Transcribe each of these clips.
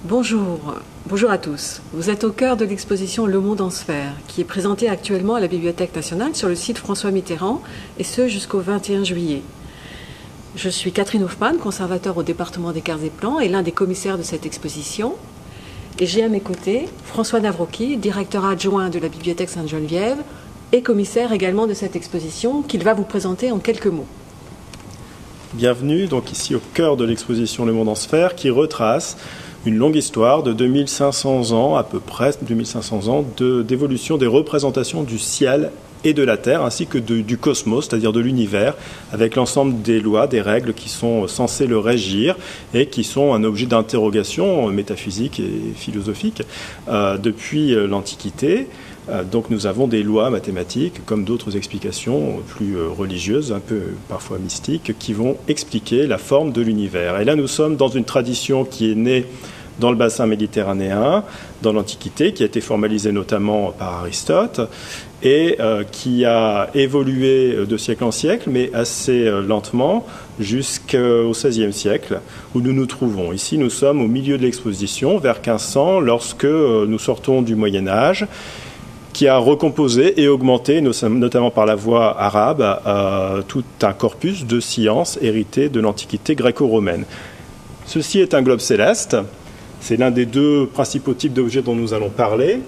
Bonjour à tous. Vous êtes au cœur de l'exposition Le Monde en Sphère, qui est présentée actuellement à la Bibliothèque nationale sur le site François Mitterrand, et ce jusqu'au 21 juillet. Je suis Catherine Hoffmann, conservateur au département des Cartes et Plans et l'un des commissaires de cette exposition. Et j'ai à mes côtés François Navroki, directeur adjoint de la Bibliothèque Sainte-Geneviève et commissaire également de cette exposition, qu'il va vous présenter en quelques mots. Bienvenue donc ici au cœur de l'exposition Le Monde en Sphère, qui retrace une longue histoire de 2500 ans, à peu près 2500 ans, d'évolution des représentations du ciel et de la Terre, ainsi que du cosmos, c'est-à-dire de l'univers, avec l'ensemble des lois, des règles qui sont censées le régir et qui sont un objet d'interrogation métaphysique et philosophique depuis l'Antiquité. Donc nous avons des lois mathématiques, comme d'autres explications plus religieuses, un peu parfois mystiques, qui vont expliquer la forme de l'univers. Et là, nous sommes dans une tradition qui est née dans le bassin méditerranéen, dans l'Antiquité, qui a été formalisée notamment par Aristote, et qui a évolué de siècle en siècle, mais assez lentement, jusqu'au XVIe siècle, où nous nous trouvons. Ici, nous sommes au milieu de l'exposition, vers 1500, lorsque nous sortons du Moyen-Âge, qui a recomposé et augmenté, notamment par la voie arabe, tout un corpus de sciences héritées de l'Antiquité gréco-romaine. Ceci est un globe céleste. C'est l'un des deux principaux types d'objets dont nous allons parler.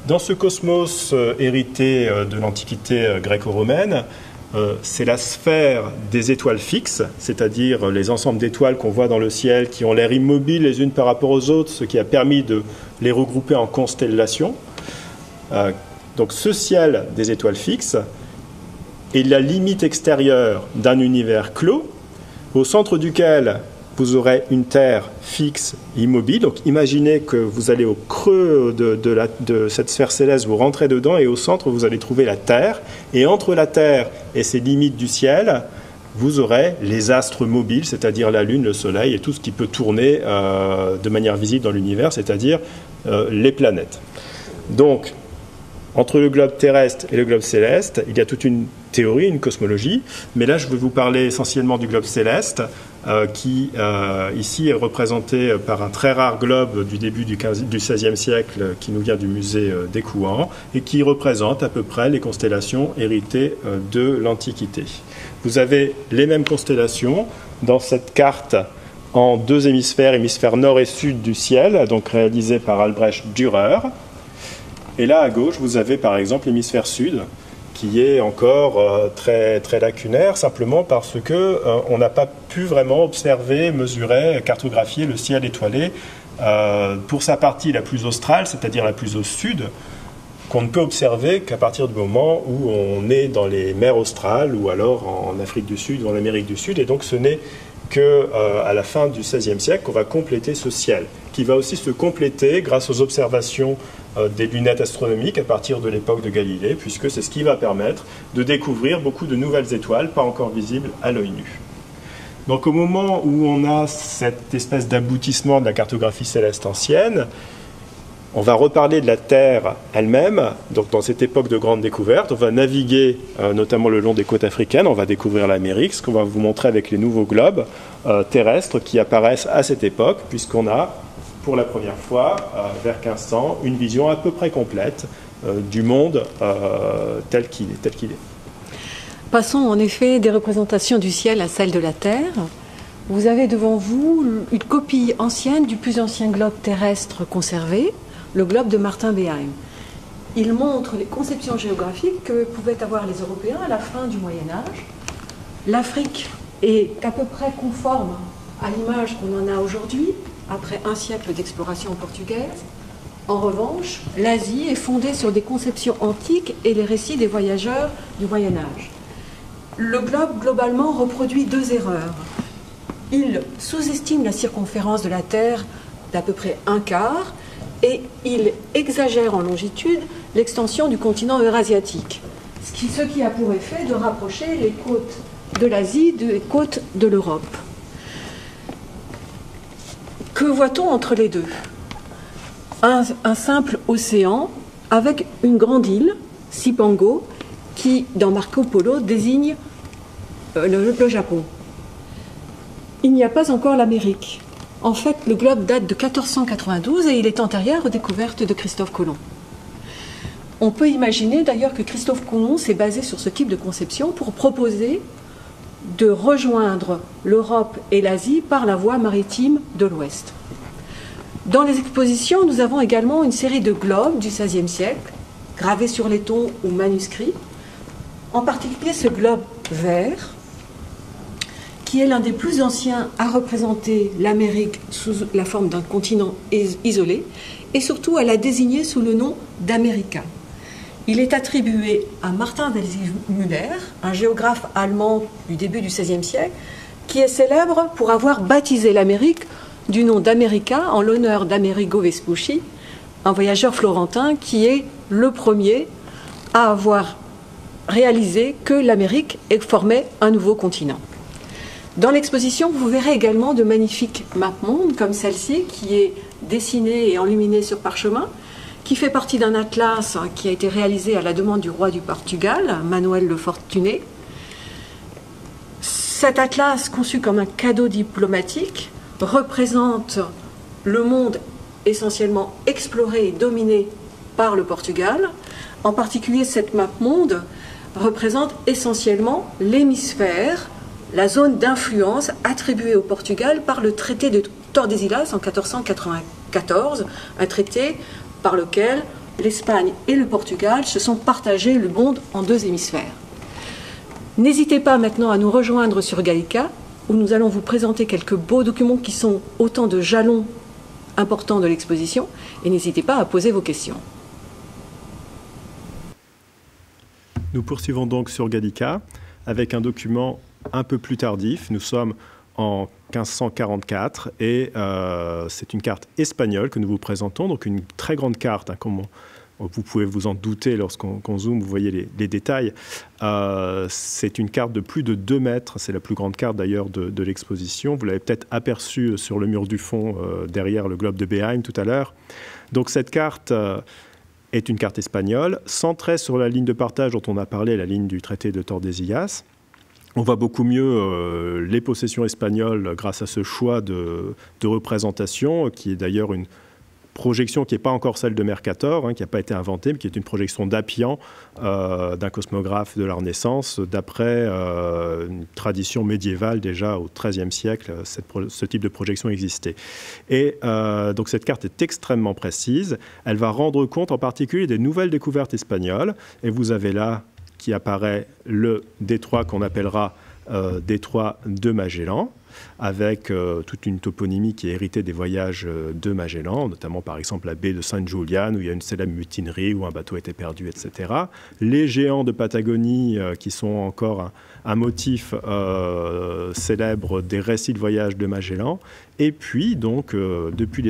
Dans ce cosmos hérité de l'Antiquité gréco-romaine, c'est la sphère des étoiles fixes, c'est-à-dire les ensembles d'étoiles qu'on voit dans le ciel qui ont l'air immobiles les unes par rapport aux autres, ce qui a permis de les regrouper en constellations. Donc ce ciel des étoiles fixes est la limite extérieure d'un univers clos, au centre duquel vous aurez une Terre fixe, immobile. Donc imaginez que vous allez au creux de cette sphère céleste, vous rentrez dedans et au centre, vous allez trouver la Terre. Et entre la Terre et ces limites du ciel, vous aurez les astres mobiles, c'est-à-dire la Lune, le Soleil et tout ce qui peut tourner de manière visible dans l'univers, c'est-à-dire les planètes. Donc, entre le globe terrestre et le globe céleste, il y a toute une théorie, une cosmologie, mais là je vais vous parler essentiellement du globe céleste, qui ici est représenté par un très rare globe du début du XVIe siècle qui nous vient du musée d'Écouen et qui représente à peu près les constellations héritées de l'Antiquité. Vous avez les mêmes constellations dans cette carte en deux hémisphères, hémisphère nord et sud du ciel, donc réalisée par Albrecht Dürer. Et là, à gauche, vous avez par exemple l'hémisphère sud, qui est encore très, très lacunaire, simplement parce qu'on n'a pas pu vraiment observer, mesurer, cartographier le ciel étoilé pour sa partie la plus australe, c'est-à-dire la plus au sud, qu'on ne peut observer qu'à partir du moment où on est dans les mers australes ou alors en Afrique du Sud ou en Amérique du Sud. Et donc ce n'est qu'à la fin du XVIe siècle qu'on va compléter ce ciel, qui va aussi se compléter grâce aux observations des lunettes astronomiques à partir de l'époque de Galilée, puisque c'est ce qui va permettre de découvrir beaucoup de nouvelles étoiles, pas encore visibles à l'œil nu. Donc au moment où on a cette espèce d'aboutissement de la cartographie céleste ancienne, on va reparler de la Terre elle-même. Donc dans cette époque de grande découverte, on va naviguer notamment le long des côtes africaines, on va découvrir l'Amérique, ce qu'on va vous montrer avec les nouveaux globes terrestres qui apparaissent à cette époque, puisqu'on a pour la première fois, vers 1500, une vision à peu près complète du monde tel qu'il est. Passons en effet des représentations du ciel à celles de la Terre. Vous avez devant vous une copie ancienne du plus ancien globe terrestre conservé, le globe de Martin Behaim. Il montre les conceptions géographiques que pouvaient avoir les Européens à la fin du Moyen-Âge. L'Afrique est à peu près conforme à l'image qu'on en a aujourd'hui, après un siècle d'exploration portugaise. En revanche, l'Asie est fondée sur des conceptions antiques et les récits des voyageurs du Moyen-Âge. Le globe, globalement, reproduit deux erreurs. Il sous-estime la circonférence de la Terre d'à peu près un quart et il exagère en longitude l'extension du continent eurasiatique, ce qui a pour effet de rapprocher les côtes de l'Asie des côtes de l'Europe. Que voit-on entre les deux ? Un simple océan avec une grande île, Cipango, qui, dans Marco Polo, désigne le Japon. Il n'y a pas encore l'Amérique. En fait, le globe date de 1492 et il est antérieur aux découvertes de Christophe Colomb. On peut imaginer d'ailleurs que Christophe Colomb s'est basé sur ce type de conception pour proposer de rejoindre l'Europe et l'Asie par la voie maritime de l'Ouest. Dans les expositions, nous avons également une série de globes du XVIe siècle, gravés sur laiton ou manuscrits, en particulier ce globe vert, qui est l'un des plus anciens à représenter l'Amérique sous la forme d'un continent isolé, et surtout à la désigner sous le nom d'America. Il est attribué à Martin Welsing-Müller, un géographe allemand du début du XVIe siècle, qui est célèbre pour avoir baptisé l'Amérique du nom d'America en l'honneur d'Amerigo Vespucci, un voyageur florentin qui est le premier à avoir réalisé que l'Amérique formait un nouveau continent. Dans l'exposition, vous verrez également de magnifiques mapes-mondes comme celle-ci, qui est dessinée et enluminée sur parchemin, qui fait partie d'un atlas qui a été réalisé à la demande du roi du Portugal, Manuel le Fortuné. Cet atlas, conçu comme un cadeau diplomatique, représente le monde essentiellement exploré et dominé par le Portugal. En particulier, cette map-monde représente essentiellement l'hémisphère, la zone d'influence attribuée au Portugal par le traité de Tordesillas en 1494, un traité par lequel l'Espagne et le Portugal se sont partagés le monde en deux hémisphères. N'hésitez pas maintenant à nous rejoindre sur Gallica, où nous allons vous présenter quelques beaux documents qui sont autant de jalons importants de l'exposition, et n'hésitez pas à poser vos questions. Nous poursuivons donc sur Gallica avec un document un peu plus tardif. Nous sommes en 1544 et c'est une carte espagnole que nous vous présentons, donc une très grande carte, hein, comme vous pouvez vous en douter lorsqu'on zoome, vous voyez les détails. C'est une carte de plus de 2 mètres, c'est la plus grande carte d'ailleurs de l'exposition. Vous l'avez peut-être aperçue sur le mur du fond derrière le globe de Behaim tout à l'heure. Donc cette carte est une carte espagnole, centrée sur la ligne de partage dont on a parlé, la ligne du traité de Tordesillas. On voit beaucoup mieux les possessions espagnoles grâce à ce choix de représentation, qui est d'ailleurs une projection qui n'est pas encore celle de Mercator, hein, qui n'a pas été inventée, mais qui est une projection d'Appian, d'un cosmographe de la Renaissance, d'après une tradition médiévale déjà au XIIIe siècle, ce type de projection existait. Et donc cette carte est extrêmement précise. Elle va rendre compte en particulier des nouvelles découvertes espagnoles. Et vous avez là qui apparaît le détroit qu'on appellera détroit de Magellan, avec toute une toponymie qui est héritée des voyages de Magellan, notamment par exemple la baie de Saint Julian, où il y a une célèbre mutinerie, où un bateau a été perdu, etc. Les géants de Patagonie, qui sont encore un motif célèbre des récits de voyage de Magellan. Et puis, donc, depuis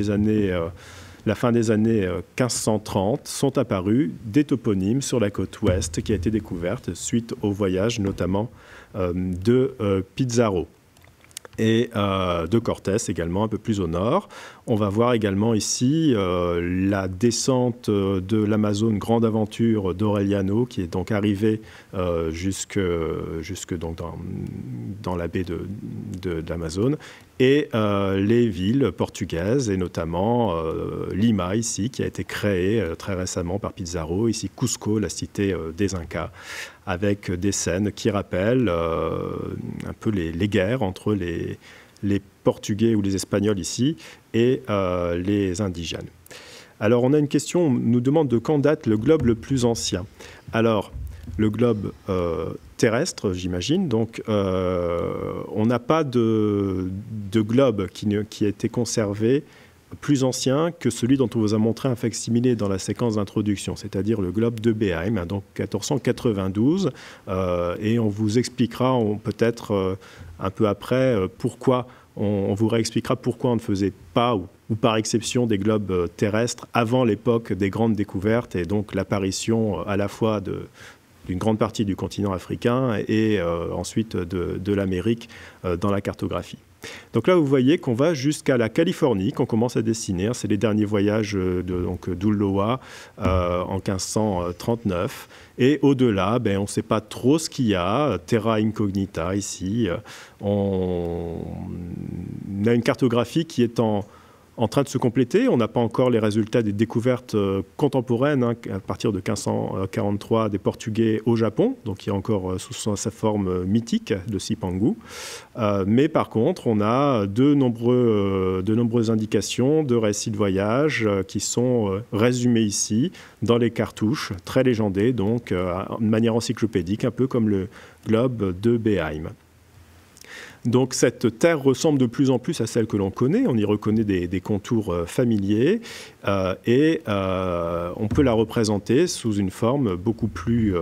la fin des années 1530, sont apparus des toponymes sur la côte ouest qui a été découverte suite au voyage notamment de Pizarro et de Cortés également un peu plus au nord. On va voir également ici la descente de l'Amazone Grande Aventure d'Aureliano, qui est donc arrivé jusque donc dans la baie de l'Amazone, et les villes portugaises, et notamment Lima ici, qui a été créée très récemment par Pizarro, ici Cusco, la cité des Incas, avec des scènes qui rappellent un peu les guerres entre les Portugais ou les Espagnols ici et les indigènes. Alors on a une question, on nous demande de quand date le globe le plus ancien. Alors le globe terrestre, j'imagine, donc on n'a pas de globe qui a été conservé plus ancien que celui dont on vous a montré un facsimilé dans la séquence d'introduction, c'est-à-dire le globe de Behaim, donc 1492, et on vous expliquera peut-être un peu après pourquoi, on vous réexpliquera pourquoi on ne faisait pas ou par exception des globes terrestres avant l'époque des grandes découvertes et donc l'apparition à la fois d'une grande partie du continent africain et ensuite de l'Amérique dans la cartographie. Donc là, vous voyez qu'on va jusqu'à la Californie, qu'on commence à dessiner. C'est les derniers voyages d'Ulloa en 1539. Et au-delà, on ne sait pas trop ce qu'il y a. Terra incognita ici. On a une cartographie qui est en train de se compléter. On n'a pas encore les résultats des découvertes contemporaines, à partir de 1543 des Portugais au Japon, donc qui est encore sous sa forme mythique de Cipangu. Mais par contre, on a de nombreuses indications de récits de voyage qui sont résumés ici dans les cartouches, très légendées, donc de manière encyclopédique, un peu comme le globe de Beheim. Donc cette terre ressemble de plus en plus à celle que l'on connaît. On y reconnaît des contours familiers et on peut la représenter sous une forme beaucoup plus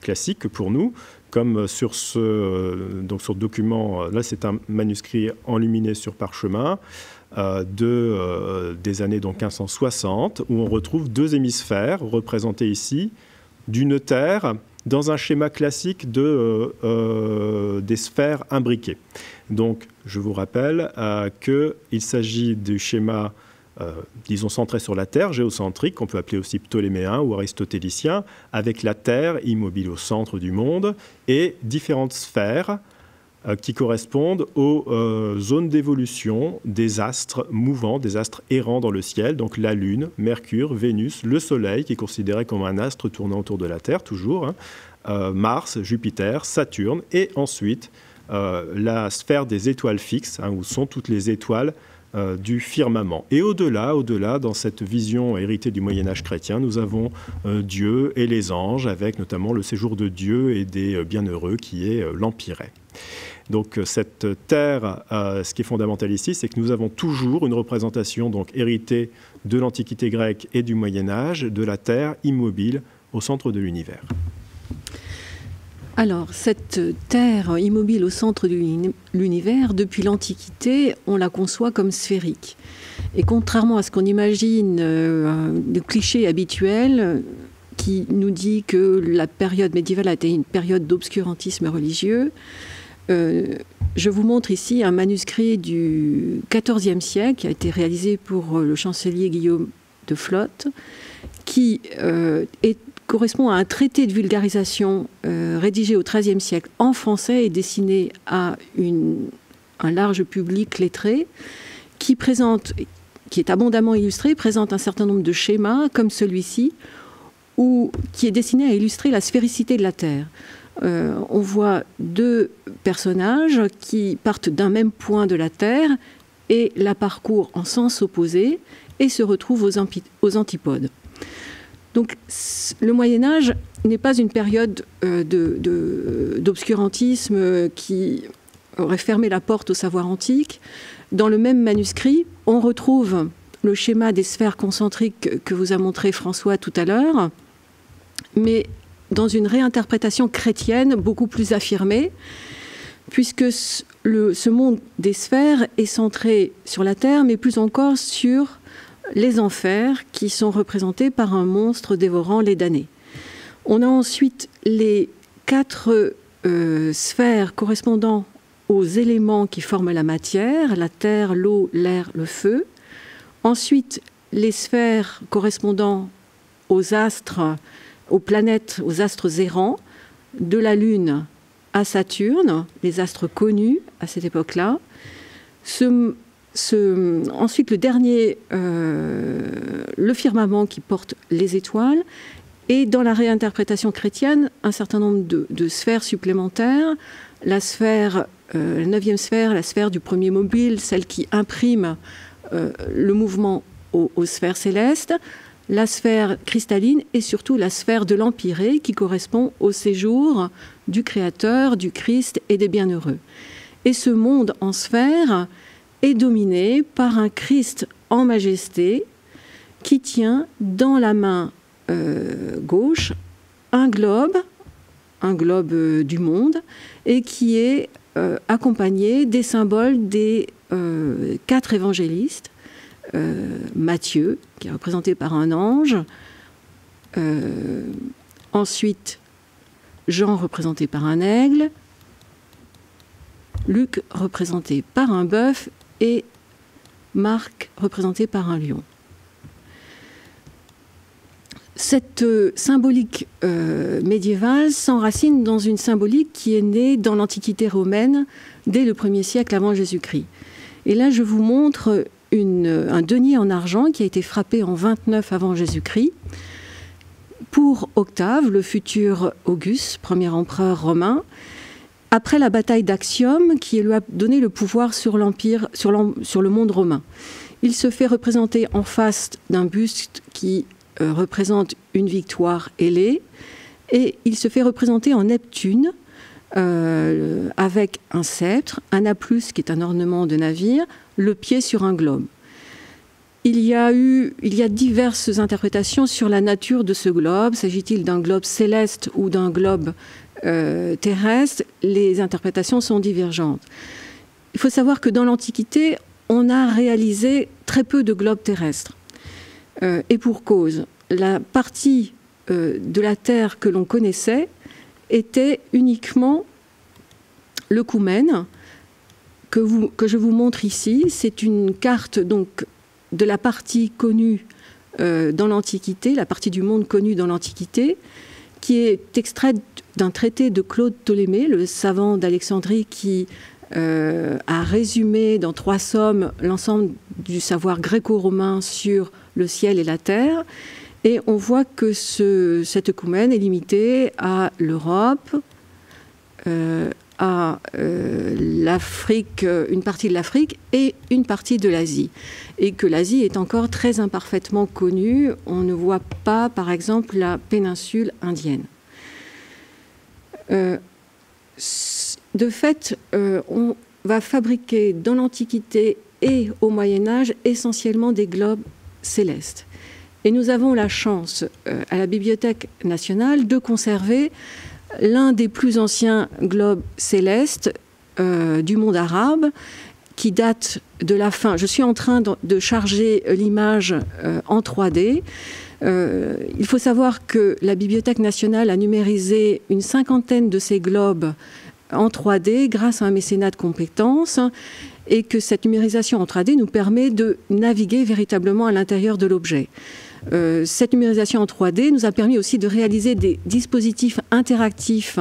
classique pour nous, comme sur ce document. Là, c'est un manuscrit enluminé sur parchemin des années 1560, où on retrouve deux hémisphères représentés ici d'une terre dans un schéma classique des sphères imbriquées. Donc, je vous rappelle qu'il s'agit du schéma, disons, centré sur la Terre, géocentrique, qu'on peut appeler aussi ptoléméen ou aristotélicien, avec la Terre immobile au centre du monde et différentes sphères qui correspondent aux zones d'évolution des astres mouvants, des astres errants dans le ciel, donc la Lune, Mercure, Vénus, le Soleil, qui est considéré comme un astre tournant autour de la Terre, toujours, Mars, Jupiter, Saturne, et ensuite la sphère des étoiles fixes, où sont toutes les étoiles du firmament. Et au-delà, dans cette vision héritée du Moyen-Âge chrétien, nous avons Dieu et les anges, avec notamment le séjour de Dieu et des bienheureux, qui est l'Empyrée. Donc cette terre, ce qui est fondamental ici, c'est que nous avons toujours une représentation donc héritée de l'Antiquité grecque et du Moyen-Âge, de la terre immobile au centre de l'univers. Alors, cette terre immobile au centre de l'univers, depuis l'Antiquité, on la conçoit comme sphérique. Et contrairement à ce qu'on imagine, le cliché habituel qui nous dit que la période médiévale a été une période d'obscurantisme religieux, je vous montre ici un manuscrit du XIVe siècle qui a été réalisé pour le chancelier Guillaume de Flotte, qui correspond à un traité de vulgarisation rédigé au XIIIe siècle en français et destiné à un large public lettré, qui est abondamment illustré, présente un certain nombre de schémas comme celui-ci, qui est destiné à illustrer la sphéricité de la Terre. On voit deux personnages qui partent d'un même point de la Terre et la parcourent en sens opposé et se retrouvent aux antipodes. Donc le Moyen-Âge n'est pas une période d'obscurantisme qui aurait fermé la porte au savoir antique. Dans le même manuscrit, on retrouve le schéma des sphères concentriques que vous a montré François tout à l'heure, mais dans une réinterprétation chrétienne beaucoup plus affirmée, puisque ce monde des sphères est centré sur la Terre, mais plus encore sur les enfers, qui sont représentés par un monstre dévorant les damnés. On a ensuite les 4 sphères correspondant aux éléments qui forment la matière, la terre, l'eau, l'air, le feu. Ensuite, les sphères correspondant aux astres, aux planètes, aux astres errants, de la Lune à Saturne, les astres connus à cette époque-là. Ensuite, le dernier, le firmament qui porte les étoiles, et dans la réinterprétation chrétienne, un certain nombre de sphères supplémentaires. La sphère, la 9e sphère, la sphère du premier mobile, celle qui imprime le mouvement aux sphères célestes, la sphère cristalline et surtout la sphère de l'Empyrée qui correspond au séjour du Créateur, du Christ et des bienheureux. Et ce monde en sphère est dominé par un Christ en majesté qui tient dans la main gauche un globe du monde, et qui est accompagné des symboles des 4 évangélistes. Matthieu, qui est représenté par un ange, ensuite Jean, représenté par un aigle, Luc, représenté par un bœuf, et Marc, représenté par un lion. Cette symbolique médiévale s'enracine dans une symbolique qui est née dans l'Antiquité romaine dès le 1er siècle avant Jésus-Christ. Et là, je vous montre un denier en argent qui a été frappé en 29 avant Jésus-Christ pour Octave, le futur Auguste, premier empereur romain, après la bataille d'Actium qui lui a donné le pouvoir sur l'empire, sur le monde romain. Il se fait représenter en face d'un buste qui représente une victoire ailée, et il se fait représenter en Neptune avec un sceptre, un aplus qui est un ornement de navire, le pied sur un globe. Il y a diverses interprétations sur la nature de ce globe. S'agit-il d'un globe céleste ou d'un globe terrestre? Les interprétations sont divergentes. Il faut savoir que dans l'Antiquité, on a réalisé très peu de globes terrestres. Et pour cause, la partie de la Terre que l'on connaissait était uniquement le Coumène, que je vous montre ici. C'est une carte donc de la partie connue dans l'Antiquité, la partie du monde connue dans l'Antiquité, qui est extraite d'un traité de Claude Ptolémée, le savant d'Alexandrie qui a résumé dans 3 sommes l'ensemble du savoir gréco-romain sur le ciel et la terre. Et on voit que cette coumène est limitée à l'Europe, à l'Afrique, une partie de l'Afrique et une partie de l'Asie. Et que l'Asie est encore très imparfaitement connue. On ne voit pas, par exemple, la péninsule indienne. De fait, on va fabriquer dans l'Antiquité et au Moyen-Âge essentiellement des globes célestes. Et nous avons la chance, à la Bibliothèque nationale, de conserver l'un des plus anciens globes célestes du monde arabe, qui date de la fin. Je suis en train de charger l'image en 3D. Il faut savoir que la Bibliothèque nationale a numérisé une 50aine de ces globes en 3D grâce à un mécénat de compétences, et que cette numérisation en 3D nous permet de naviguer véritablement à l'intérieur de l'objet. Cette numérisation en 3D nous a permis aussi de réaliser des dispositifs interactifs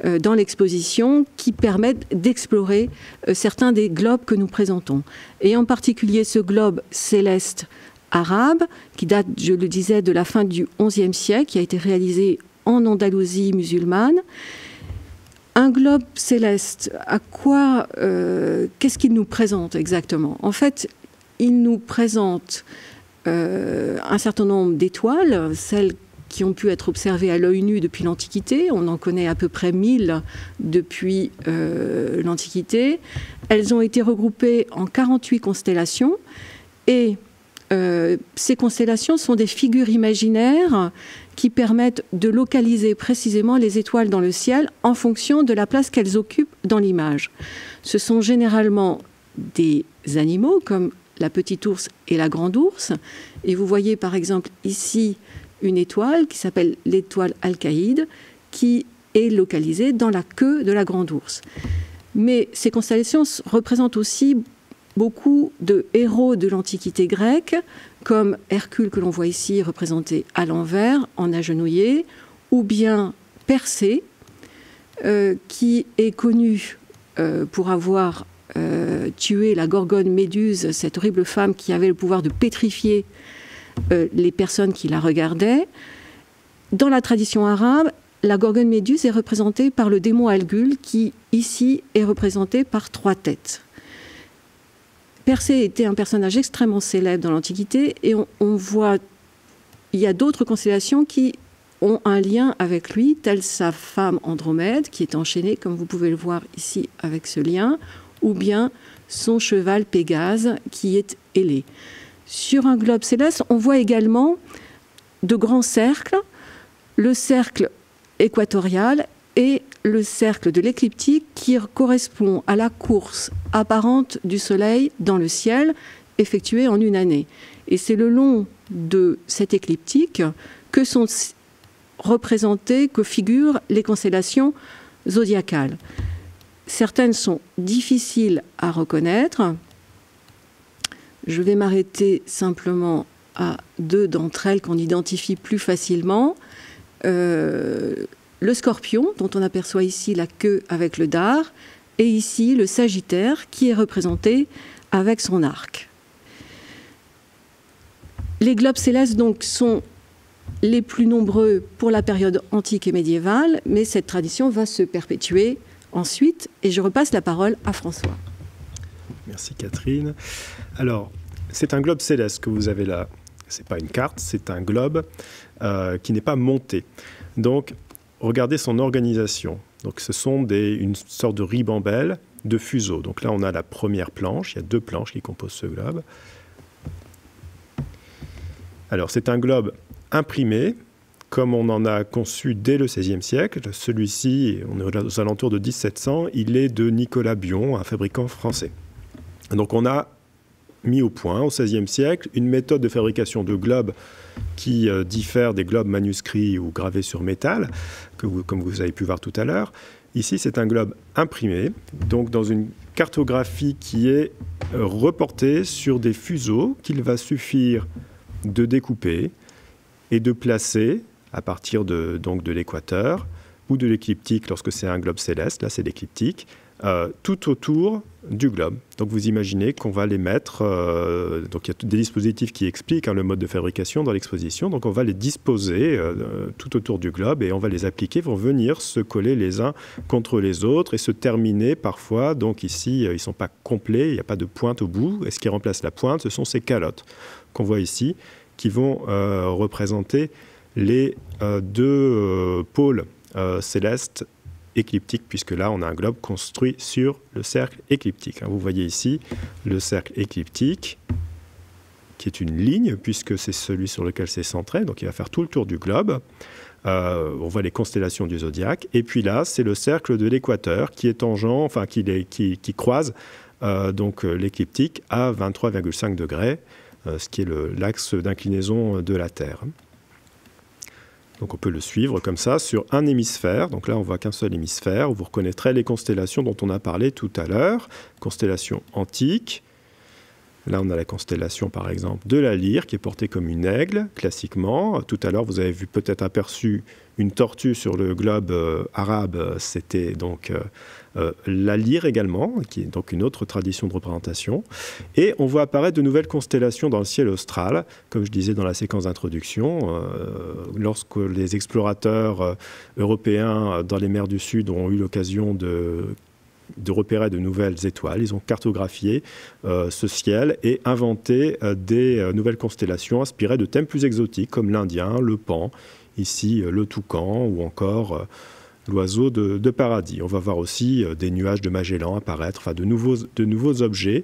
dans l'exposition qui permettent d'explorer certains des globes que nous présentons. Et en particulier ce globe céleste arabe, qui date, je le disais, de la fin du XIe siècle, qui a été réalisé en Andalousie musulmane. Un globe céleste, qu'est-ce qu'il nous présente exactement? En fait, il nous présente un certain nombre d'étoiles, celles qui ont pu être observées à l'œil nu depuis l'Antiquité. On en connaît à peu près 1000 depuis l'Antiquité. Elles ont été regroupées en 48 constellations, et ces constellations sont des figures imaginaires qui permettent de localiser précisément les étoiles dans le ciel en fonction de la place qu'elles occupent dans l'image. Ce sont généralement des animaux comme la petite ours et la grande ours. Et vous voyez par exemple ici une étoile qui s'appelle l'étoile Alcaïde, qui est localisée dans la queue de la grande ours. Mais ces constellations représentent aussi beaucoup de héros de l'Antiquité grecque, comme Hercule que l'on voit ici représenté à l'envers, en agenouillé, ou bien Persée, qui est connu pour avoir tué la gorgone Méduse, cette horrible femme qui avait le pouvoir de pétrifier les personnes qui la regardaient. Dans la tradition arabe, la gorgone Méduse est représentée par le démon Algul, qui ici est représenté par 3 têtes. Persée était un personnage extrêmement célèbre dans l'Antiquité, et on voit, il y a d'autres constellations qui ont un lien avec lui, telle sa femme Andromède, qui est enchaînée, comme vous pouvez le voir ici avec ce lien, ou bien son cheval Pégase, qui est ailé. Sur un globe céleste, on voit également de grands cercles, le cercle équatorial et le cercle de l'écliptique, qui correspond à la course apparente du Soleil dans le ciel, effectuée en une année. Et c'est le long de cette écliptique que sont représentées, que figurent les constellations zodiacales. Certaines sont difficiles à reconnaître. Je vais m'arrêter simplement à 2 d'entre elles qu'on identifie plus facilement. Le scorpion, dont on aperçoit ici la queue avec le dard, et ici le Sagittaire qui est représenté avec son arc. Les globes célestes donc sont les plus nombreux pour la période antique et médiévale, mais cette tradition va se perpétuer ensuite, et je repasse la parole à François. Merci Catherine. Alors, c'est un globe céleste que vous avez là. Ce n'est pas une carte, c'est un globe qui n'est pas monté. Donc, regardez son organisation. Donc, ce sont une sorte de ribambelle de fuseaux. Donc là, on a la première planche. Il y a 2 planches qui composent ce globe. Alors, c'est un globe imprimé, comme on en a conçu dès le XVIe siècle. Celui-ci, on est aux alentours de 1700, il est de Nicolas Bion, un fabricant français. Donc, on a mis au point, au XVIe siècle, une méthode de fabrication de globes qui diffère des globes manuscrits ou gravés sur métal, comme vous avez pu voir tout à l'heure. Ici, c'est un globe imprimé, donc dans une cartographie qui est reportée sur des fuseaux qu'il va suffire de découper et de placer à partir de l'équateur ou de l'écliptique lorsque c'est un globe céleste, là c'est l'écliptique, tout autour du globe. Donc vous imaginez qu'on va les mettre, donc il y a des dispositifs qui expliquent le mode de fabrication dans l'exposition, donc on va les disposer tout autour du globe et on va les appliquer, vont venir se coller les uns contre les autres et se terminer parfois. Donc ici, ils ne sont pas complets, il n'y a pas de pointe au bout, et ce qui remplace la pointe, ce sont ces calottes qu'on voit ici, qui vont représenter les 2 pôles célestes écliptique, puisque là, on a un globe construit sur le cercle écliptique. Vous voyez ici le cercle écliptique, qui est une ligne, puisque c'est celui sur lequel c'est centré, donc il va faire tout le tour du globe. On voit les constellations du zodiaque. Et puis là, c'est le cercle de l'équateur qui est tangent, enfin qui croise donc l'écliptique à 23,5 degrés, ce qui est l'axe d'inclinaison de la Terre. Donc on peut le suivre comme ça sur un hémisphère. Donc là, on voit qu'un seul hémisphère. Vous reconnaîtrez les constellations dont on a parlé tout à l'heure. Constellation antique. Là, on a la constellation, par exemple, de la Lyre, qui est portée comme une aigle, classiquement. Tout à l'heure, vous avez vu peut-être aperçu une tortue sur le globe arabe. C'était donc la Lyre également, qui est donc une autre tradition de représentation. Et on voit apparaître de nouvelles constellations dans le ciel austral, comme je disais dans la séquence d'introduction. Lorsque les explorateurs européens dans les mers du Sud ont eu l'occasion de repérer de nouvelles étoiles. Ils ont cartographié ce ciel et inventé des nouvelles constellations inspirées de thèmes plus exotiques comme l'Indien, le Pan, ici le toucan ou encore l'oiseau de paradis. On va voir aussi des nuages de Magellan apparaître, enfin de nouveaux objets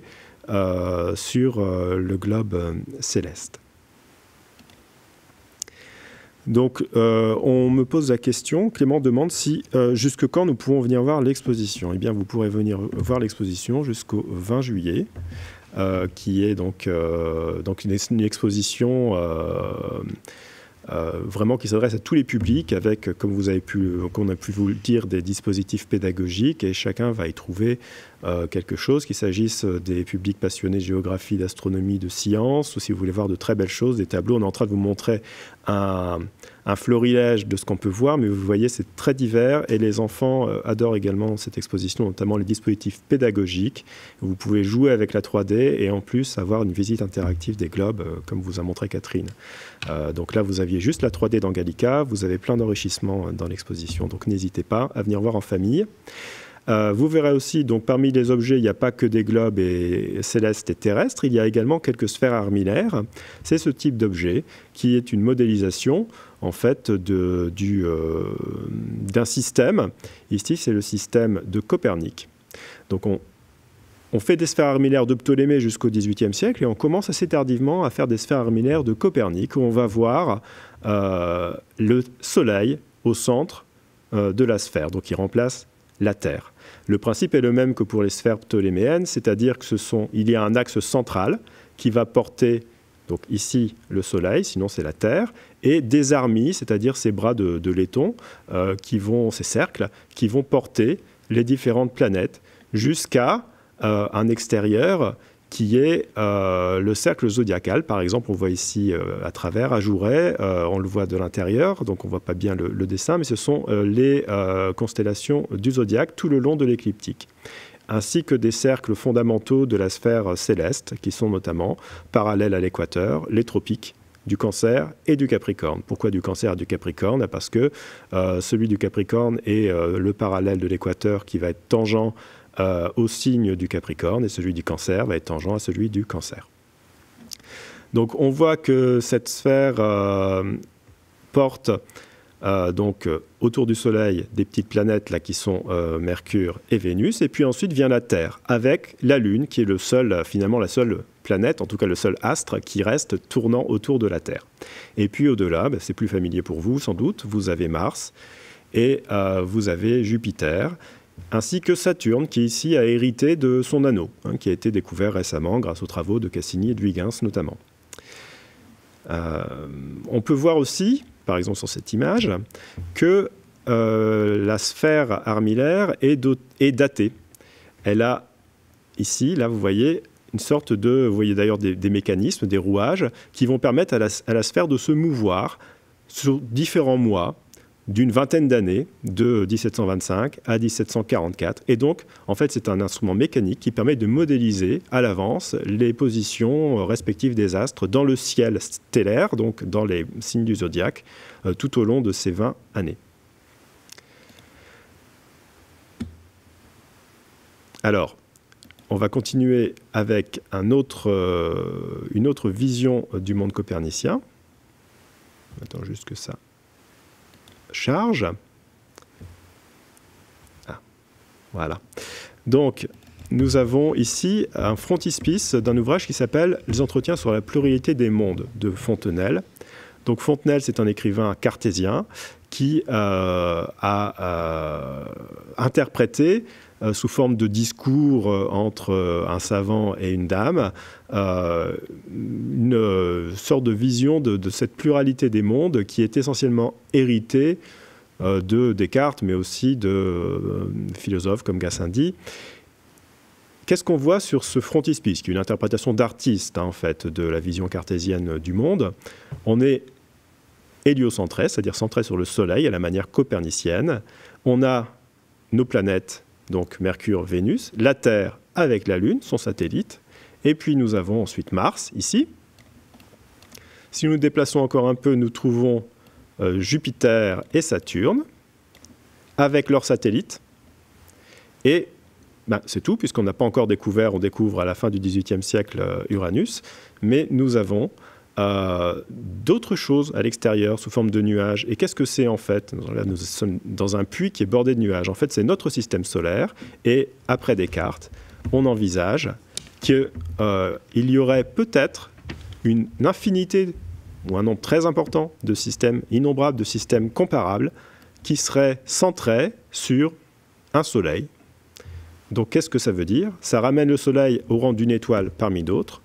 sur le globe céleste. Donc, on me pose la question, Clément demande si jusque quand nous pouvons venir voir l'exposition. Eh bien, vous pourrez venir voir l'exposition jusqu'au 20 juillet, qui est donc une exposition vraiment qui s'adresse à tous les publics, avec, comme qu'on a pu vous le dire, des dispositifs pédagogiques, et chacun va y trouver quelque chose, qu'il s'agisse des publics passionnés de géographie, d'astronomie, de sciences, ou si vous voulez voir de très belles choses, des tableaux. On est en train de vous montrer un florilège de ce qu'on peut voir, mais vous voyez, c'est très divers, et les enfants adorent également cette exposition, notamment les dispositifs pédagogiques. Vous pouvez jouer avec la 3D et en plus avoir une visite interactive des globes, comme vous a montré Catherine. Donc là, vous aviez juste la 3D dans Gallica, vous avez plein d'enrichissements dans l'exposition, donc n'hésitez pas à venir voir en famille. Vous verrez aussi, donc parmi les objets, il n'y a pas que des globes célestes et terrestres, il y a également quelques sphères armillaires. C'est ce type d'objet qui est une modélisation en fait d'un système. Ici, c'est le système de Copernic. Donc on fait des sphères armillaires de Ptolémée jusqu'au XVIIIe siècle et on commence assez tardivement à faire des sphères armillaires de Copernic où on va voir le Soleil au centre de la sphère, donc il remplace la Terre. Le principe est le même que pour les sphères ptoléméennes, c'est-à-dire qu'il y a un axe central qui va porter, donc ici, le Soleil, sinon c'est la Terre, et des armies, c'est-à-dire ces bras de laiton, ces cercles, qui vont porter les différentes planètes jusqu'à un extérieur qui est le cercle zodiacal. Par exemple, on voit ici à travers Ajourey, on le voit de l'intérieur, donc on ne voit pas bien le dessin, mais ce sont les constellations du zodiaque tout le long de l'écliptique, ainsi que des cercles fondamentaux de la sphère céleste, qui sont notamment parallèles à l'équateur, les tropiques du Cancer et du Capricorne. Pourquoi du Cancer et du Capricorne? Parce que celui du Capricorne est le parallèle de l'équateur qui va être tangent au signe du Capricorne, et celui du Cancer va être tangent à celui du Cancer. Donc on voit que cette sphère porte autour du Soleil des petites planètes là, qui sont Mercure et Vénus, et puis ensuite vient la Terre, avec la Lune qui est le seul, finalement la seule planète, en tout cas le seul astre qui reste tournant autour de la Terre. Et puis au-delà, c'est plus familier pour vous sans doute, vous avez Mars et vous avez Jupiter, ainsi que Saturne, qui ici a hérité de son anneau, qui a été découvert récemment grâce aux travaux de Cassini et de Huygens notamment. On peut voir aussi, par exemple sur cette image, que la sphère armillaire est datée. Elle a ici, là vous voyez, une sorte de, vous voyez d'ailleurs des mécanismes, des rouages, qui vont permettre à la sphère de se mouvoir sur différents mois, d'une vingtaine d'années, de 1725 à 1744. Et donc, en fait, c'est un instrument mécanique qui permet de modéliser à l'avance les positions respectives des astres dans le ciel stellaire, donc dans les signes du zodiaque, tout au long de ces 20 années. Alors, on va continuer avec une autre vision du monde copernicien. Attends juste que ça charge. Ah, voilà. Donc, nous avons ici un frontispice d'un ouvrage qui s'appelle « Les entretiens sur la pluralité des mondes » de Fontenelle. Donc, Fontenelle, c'est un écrivain cartésien qui a interprété sous forme de discours entre un savant et une dame, une sorte de vision de cette pluralité des mondes qui est essentiellement héritée de Descartes, mais aussi de philosophes comme Gassendi. Qu'est-ce qu'on voit sur ce frontispice, qui est une interprétation d'artiste, en fait, de la vision cartésienne du monde? On est héliocentré, c'est-à-dire centré sur le Soleil à la manière copernicienne. On a nos planètes, donc Mercure, Vénus, la Terre avec la Lune, son satellite, et puis nous avons ensuite Mars, ici. Si nous nous déplaçons encore un peu, nous trouvons Jupiter et Saturne, avec leurs satellites, et c'est tout, puisqu'on n'a pas encore découvert, on découvre à la fin du XVIIIe siècle Uranus, mais nous avons d'autres choses à l'extérieur sous forme de nuages. Et qu'est-ce que c'est en fait? Là, nous sommes dans un puits qui est bordé de nuages. En fait, c'est notre système solaire. Et après Descartes, on envisage qu'il y aurait peut-être une infinité ou un nombre très important de systèmes, innombrables de systèmes comparables, qui seraient centrés sur un Soleil. Donc, qu'est-ce que ça veut dire? Ça ramène le Soleil au rang d'une étoile parmi d'autres.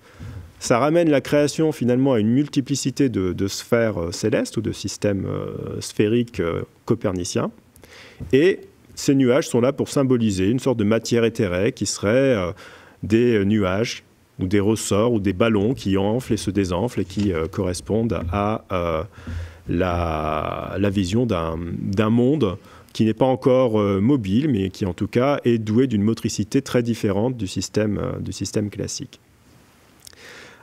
Ça ramène la création finalement à une multiplicité de sphères célestes ou de systèmes sphériques coperniciens. Et ces nuages sont là pour symboliser une sorte de matière éthérée qui serait des nuages ou des ressorts ou des ballons qui enflent et se désenflent et qui correspondent à la vision d'un monde qui n'est pas encore mobile, mais qui en tout cas est doué d'une motricité très différente du système classique.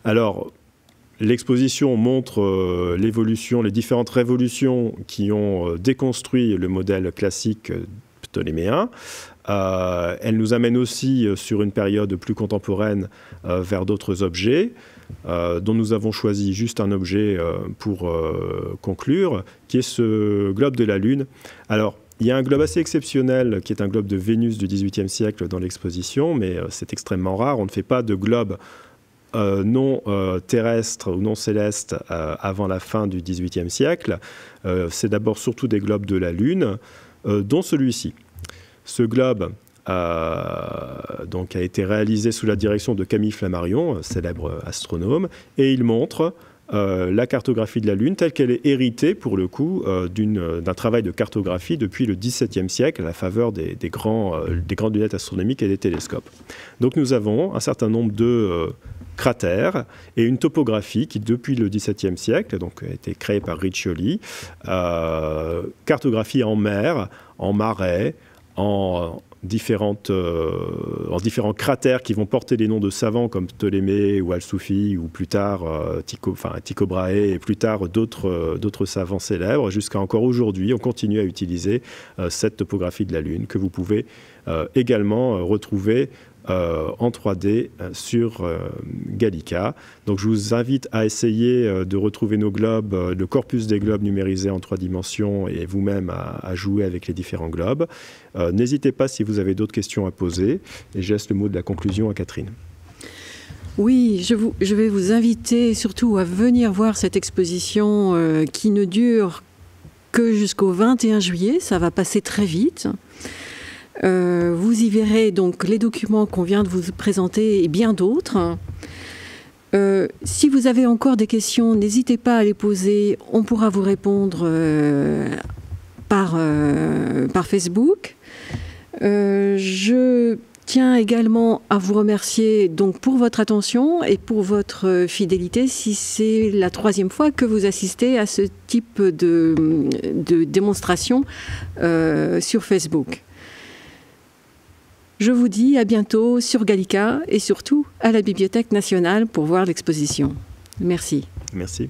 Alors, l'exposition montre l'évolution, les différentes révolutions qui ont déconstruit le modèle classique ptoléméen. Elle nous amène aussi sur une période plus contemporaine vers d'autres objets, dont nous avons choisi juste un objet pour conclure, qui est ce globe de la Lune. Alors, il y a un globe assez exceptionnel qui est un globe de Vénus du XVIIIe siècle dans l'exposition, mais c'est extrêmement rare. On ne fait pas de globe non terrestre ou non céleste avant la fin du XVIIIe siècle. C'est d'abord surtout des globes de la Lune, dont celui-ci. Ce globe donc a été réalisé sous la direction de Camille Flammarion, célèbre astronome, et il montre la cartographie de la Lune telle qu'elle est héritée, pour le coup, d'un travail de cartographie depuis le XVIIe siècle, à la faveur des grandes lunettes astronomiques et des télescopes. Donc nous avons un certain nombre de cratères et une topographie qui, depuis le XVIIe siècle, donc, a été créée par Riccioli, cartographie en mer, en marais, en différents cratères qui vont porter des noms de savants comme Ptolémée ou Al-Soufi ou plus tard Tycho Brahe et plus tard d'autres savants célèbres. Jusqu'à encore aujourd'hui, on continue à utiliser cette topographie de la Lune que vous pouvez également retrouver en 3D sur Gallica. Donc je vous invite à essayer de retrouver nos globes, le corpus des globes numérisés en 3 dimensions et vous-même à jouer avec les différents globes. N'hésitez pas si vous avez d'autres questions à poser. Et je laisse le mot de la conclusion à Catherine. Oui, je vais vous inviter surtout à venir voir cette exposition qui ne dure que jusqu'au 21 juillet. Ça va passer très vite. Vous y verrez donc les documents qu'on vient de vous présenter et bien d'autres. Si vous avez encore des questions, n'hésitez pas à les poser. On pourra vous répondre par Facebook. Je tiens également à vous remercier donc pour votre attention et pour votre fidélité si c'est la 3e fois que vous assistez à ce type de démonstration sur Facebook. Je vous dis à bientôt sur Gallica et surtout à la Bibliothèque nationale pour voir l'exposition. Merci. Merci.